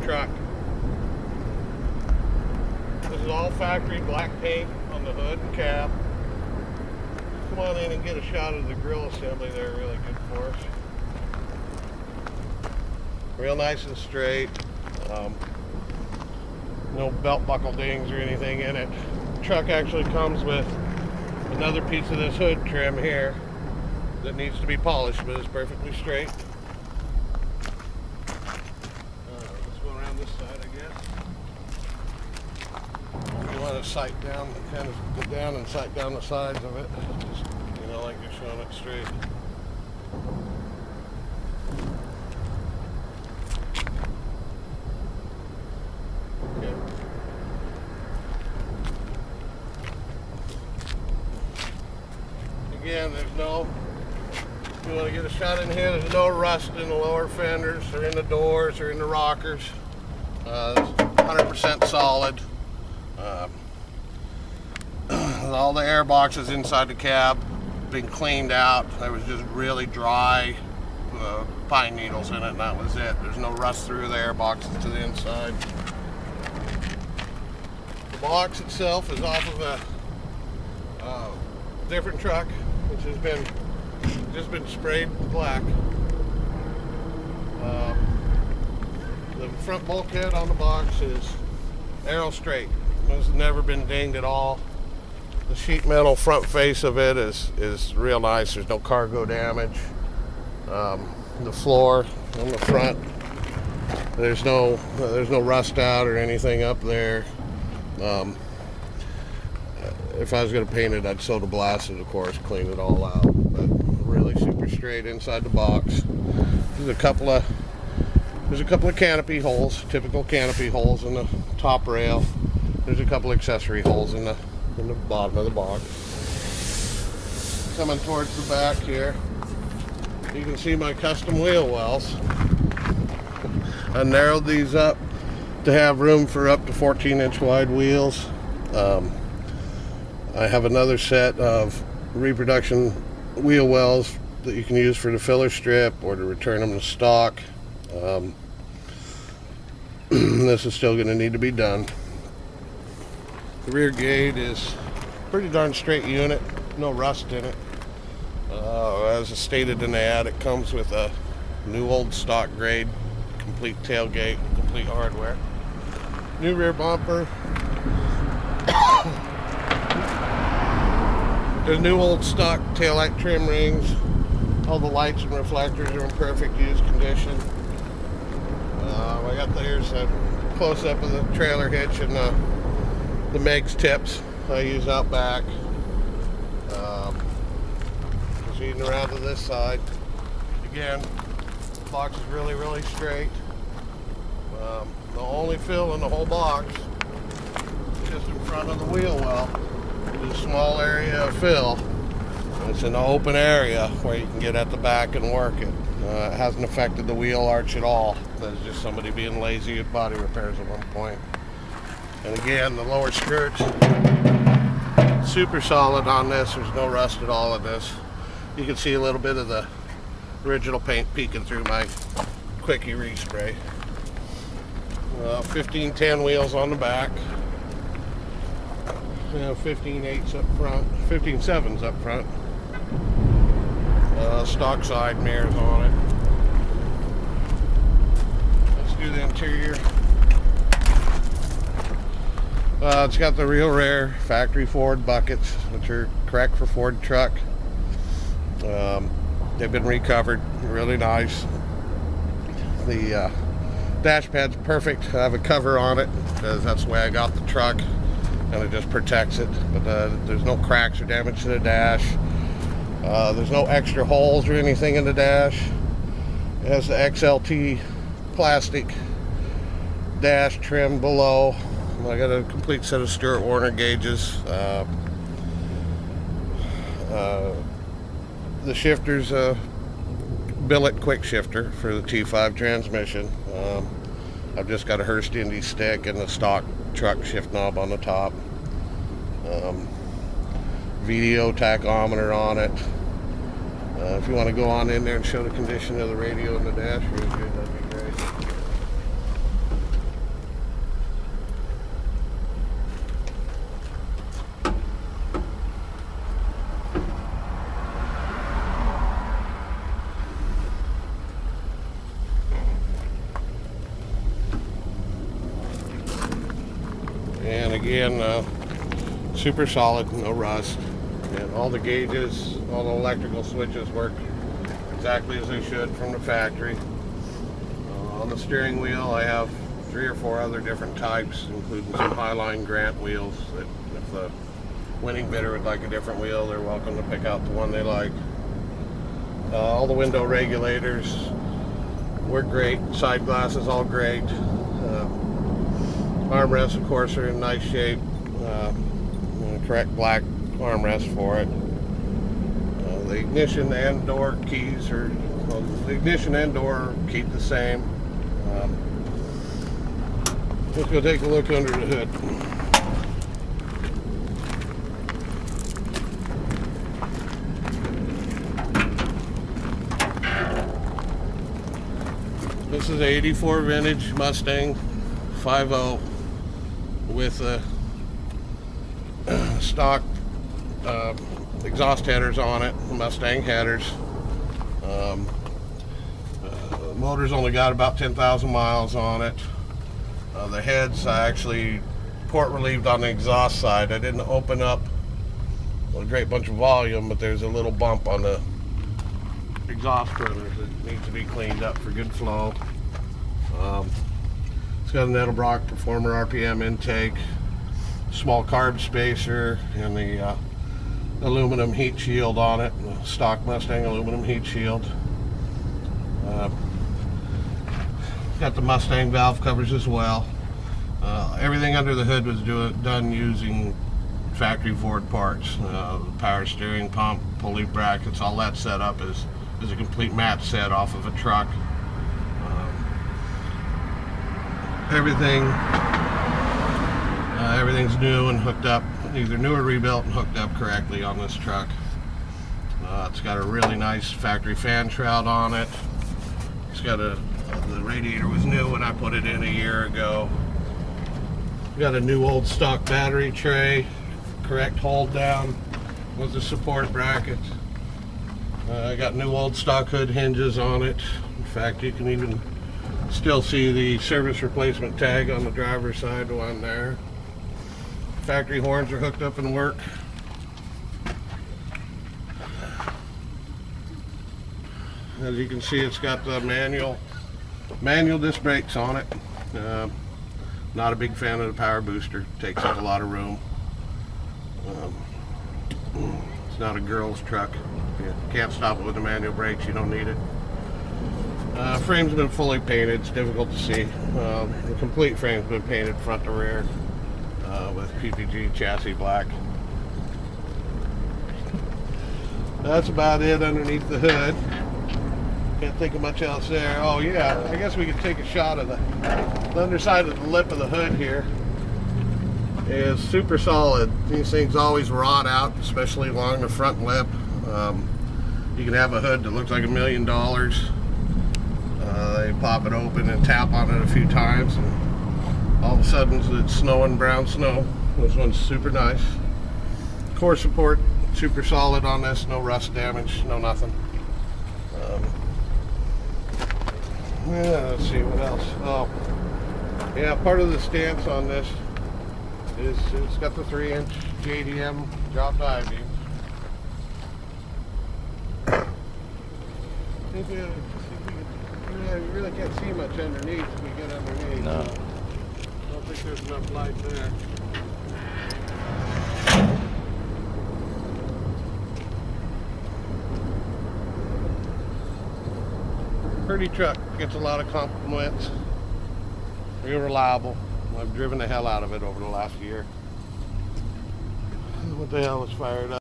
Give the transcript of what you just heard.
truck. This is all factory black paint on the hood and cab. Come on in and get a shot of the grill assembly. They're really good for us. Real nice and straight. No belt buckle dings or anything in it. The truck actually comes with another piece of this hood trim here that needs to be polished, but it's perfectly straight. Let's go around this side, I guess. If you want to sight down, kind of go down and sight down the sides of it, just, you know, like you're showing it straight. Again, there's no, if you want to get a shot in here, there's no rust in the lower fenders or in the doors or in the rockers. It's 100% solid. All the air boxes inside the cab been cleaned out. There was just really dry pine needles in it, and that was it. There's no rust through the air boxes to the inside. The box itself is off of a different truck, which has just been sprayed black. The front bulkhead on the box is arrow straight. It's never been dinged at all. The sheet metal front face of it is real nice. There's no cargo damage. The floor on the front, there's no rust out or anything up there. If I was going to paint it, I'd soda blast it, of course, clean it all out. But really super straight inside the box. There's a couple of canopy holes, typical canopy holes in the top rail. There's a couple accessory holes in the bottom of the box. Coming towards the back here, you can see my custom wheel wells. I narrowed these up to have room for up to 14-inch wide wheels. I have another set of reproduction wheel wells that you can use for the filler strip or to return them to stock. This is still going to need to be done. The rear gate is pretty darn straight unit, no rust in it. As stated in the ad, it comes with a new old stock grade complete tailgate, complete hardware. New rear bumper. There's new old stock taillight trim rings. All the lights and reflectors are in perfect use condition. I got here's a close-up of the trailer hitch and the Meg's tips I use out back. Proceeding around to this side. Again, the box is really, really straight. The only fill in the whole box is just in front of the wheel well. There's a small area of fill. It's an open area where you can get at the back and work it. It hasn't affected the wheel arch at all. That's just somebody being lazy at body repairs at one point. And again, the lower skirt's super solid on this. There's no rust at all in this. You can see a little bit of the original paint peeking through my quickie respray. 1510 wheels on the back. 15.8s up front, 15.7s up front. Stock side mirrors on it. Let's do the interior. It's got the real rare factory Ford buckets, which are correct for Ford truck. They've been recovered, really nice. The dash pad's perfect. I have a cover on it because that's the way I got the truck, and it just protects it. But there's no cracks or damage to the dash. There's no extra holes or anything in the dash. It has the XLT plastic dash trim below. I got a complete set of Stewart Warner gauges. The shifter's a billet quick shifter for the T5 transmission. I've just got a Hurst Indy stick and the stock truck shift knob on the top. VDO tachometer on it. If you want to go on in there and show the condition of the radio and the dash real good, that'd be great. And again, super solid, no rust. And all the gauges, all the electrical switches work exactly as they should from the factory. On the steering wheel, I have 3 or 4 other different types, including some Highline Grant wheels. That if the winning bidder would like a different wheel, they're welcome to pick out the one they like. All the window regulators work great. Side glasses all great. Armrests, of course, are in nice shape. Correct black armrest for it. The ignition and door keys are, well, the ignition and door keep the same. Let's go take a look under the hood. This is an 84 vintage Mustang 5.0 with a stock exhaust headers on it, Mustang headers. The motor's only got about 10,000 miles on it. The heads I actually port relieved on the exhaust side. I didn't open up a great bunch of volume, but there's a little bump on the exhaust runners that needs to be cleaned up for good flow. It's got an Edelbrock Performer RPM intake, small carb spacer, and the aluminum heat shield on it, the stock Mustang aluminum heat shield. Got the Mustang valve covers as well. Everything under the hood was done using factory Ford parts. The power steering pump, pulley brackets, all that set up is a complete match set off of a truck. Everything's new and hooked up, either new or rebuilt and hooked up correctly on this truck. It's got a really nice factory fan shroud on it. It's got the radiator was new when I put it in a year ago. Got a new old stock battery tray, correct hold down with the support bracket. I got new old stock hood hinges on it. In fact, you can even still see the service replacement tag on the driver's side one there. Factory horns are hooked up and work. As you can see, it's got the manual disc brakes on it. Not a big fan of the power booster. Takes up a lot of room. It's not a girl's truck. You can't stop it with the manual brakes. You don't need it. Frame's been fully painted. It's difficult to see. The complete frame's been painted front to rear with PPG chassis black. That's about it underneath the hood. Can't think of much else there. Oh yeah, I guess we could take a shot of the underside of the lip of the hood here. Is super solid. These things always rot out, especially along the front lip. You can have a hood that looks like $1 million. They pop it open and tap on it a few times, and all of a sudden it's snowing brown snow. This one's super nice. Core support, super solid on this. No rust damage, no nothing. Yeah, let's see what else. Oh, yeah, part of the stance on this is it's got the 3-inch JDM drop die beams. You really can't see much underneath if you get underneath. No. I don't think there's enough light there. Pretty truck, gets a lot of compliments. Real reliable. I've driven the hell out of it over the last year. What the hell was fired up?